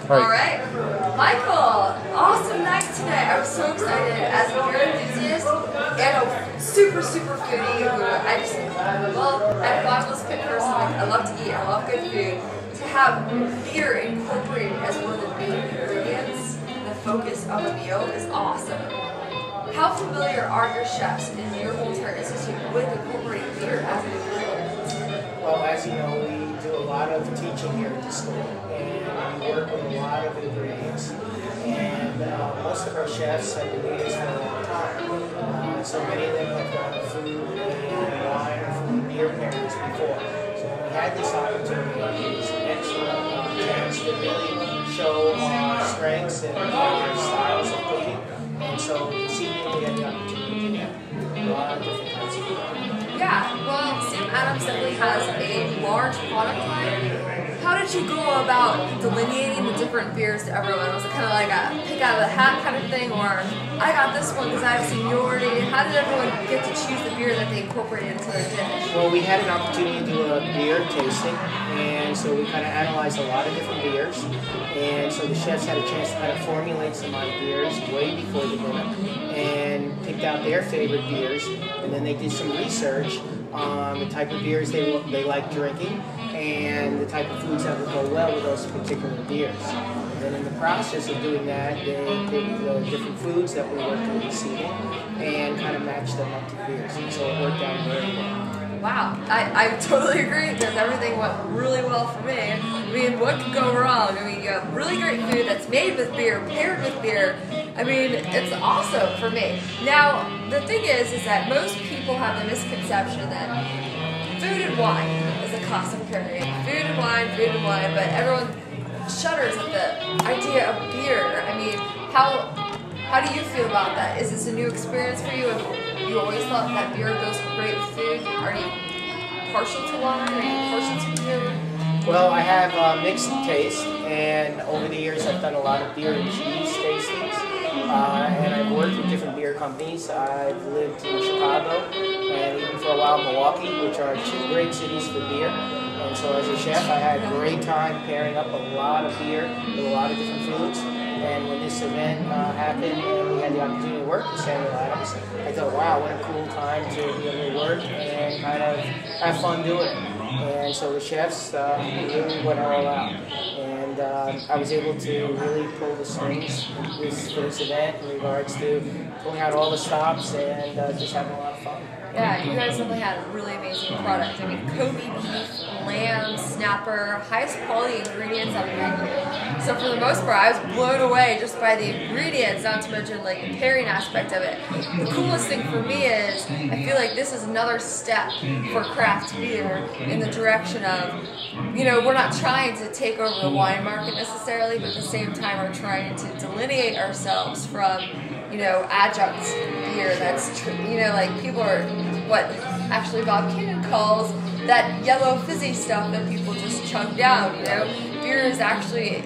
All right. Michael, awesome night today. I'm so excited as a beer enthusiast and a super foodie who I'm a fabulous fit person. I love to eat, I love good food. To have beer incorporated as one of the main ingredients, the focus of a meal is awesome. How familiar are your chefs in your whole entire institute with incorporating beer as an ingredient? Well, as you know, we do a lot of teaching here at the school, and we work with a lot of ingredients. And most of our chefs have been doing this for a long time. So many of them have done food and wine or food and beer pairings before. So when we had this opportunity, it was an excellent chance to really show our strengths and our styles of cooking. And so this evening we had the opportunity to get a lot of different types of food. Yeah, well, Sam Adams definitely has a large product line. How did you go about delineating the different beers to everyone? Was it kind of like a pick out of the hat kind of thing, or I got this one because I have seniority? How did everyone get to choose the beer that they incorporated into their dish? Well, we had an opportunity to do a beer tasting, and so we kind of analyzed a lot of different beers, and so the chefs had a chance to kind of formulate some ideas way before the dinner, and picked out their favorite beers, and then they did some research on the type of beers they like drinking, and the type of foods that would go well with those particular beers. And then in the process of doing that, they picked the different foods that we worked with this evening and kind of matched them up to beers. And so it worked out very well. Wow, I totally agree because everything went really well for me. I mean, what could go wrong? I mean, you have really great food that's made with beer, paired with beer. I mean, it's awesome for me. Now, the thing is that most people have the misconception that food and wine is a classic pairing. Food and wine, but everyone shudders at the idea of beer. I mean, how do you feel about that? Is this a new experience for you? Have you always thought that beer goes great with food? Are you partial to wine? Are you partial to beer? Well, I have mixed taste, and over the years I've done a lot of beer and cheese tastings, and I've worked with different beer companies. I've lived in Chicago and even for a while Milwaukee, which are two great cities for beer. And so as a chef, I had a great time pairing up a lot of beer with a lot of different foods. And when this event happened and we had the opportunity to work with Samuel Adams, I thought, wow, what a cool time to be able to work and kind of have fun doing it. And so the chefs really went all out. And I was able to really pull the strings for this event in regards to pulling out all the stops and just having a lot of fun. Yeah, you guys definitely had a really amazing product. I mean, Kobe beef, lamb, snapper, highest quality ingredients I've made. So for the most part, I was blown away just by the ingredients, not to mention like the pairing aspect of it. The coolest thing for me is I feel like this is another step for craft beer in the direction of, you know, we're not trying to take over the wine market necessarily, but at the same time we're trying to delineate ourselves from, you know, adjunct beer that's, you know, like people are, what actually Bob Cannon calls that yellow fizzy stuff that people just chug down, you know. Beer is actually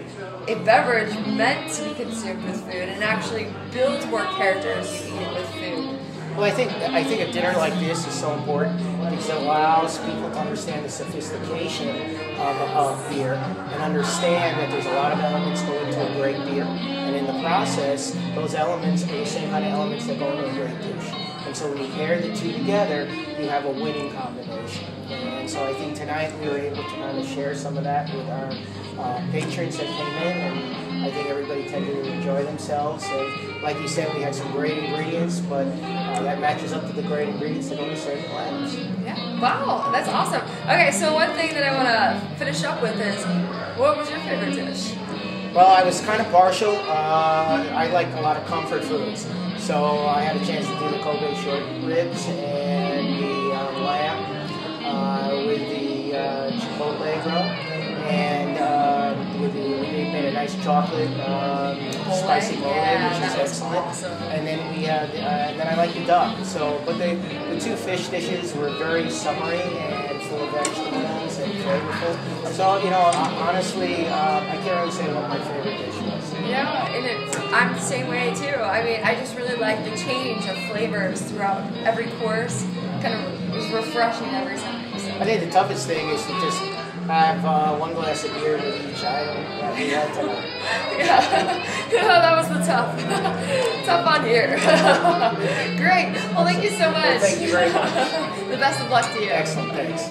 a beverage meant to be consumed with food and actually builds more character as you eat it with food. Well, I think a dinner like this is so important because it allows people to understand the sophistication of beer and understand that there's a lot of elements go into a great beer. And in the process, those elements are the same kind of elements that go into a great dish. And so when you pair the two together, you have a winning combination. And so I think tonight we were able to kind of share some of that with our patrons that came in, and I think everybody tended to enjoy themselves. And like you said, we had some great ingredients, but that matches up to the great ingredients that only serve labs. Yeah, wow, that's awesome. Okay, so one thing that I want to finish up with is, what was your favorite dish? Well, I was kind of partial. I like a lot of comfort foods. So I had a chance to do the Kobe short ribs and the lamb with the chipotle grill, and we made a nice chocolate spicy mole, which is excellent. Awesome. And then we had, and then I like the duck. So, but the two fish dishes were very summery and full of vegetables and flavorful. So, you know, honestly, I can't really say what my favorite dish was. Yeah, and I'm the same way too. I mean, I just really like the change of flavors throughout every course. Kind of was refreshing every time. So. I think the toughest thing is to just have one glass of beer with each. I don't do that tonight. Yeah, that was the tough on here. Great. Well, thank you so much. Well, thank you very much. The best of luck to you. Excellent. Thanks.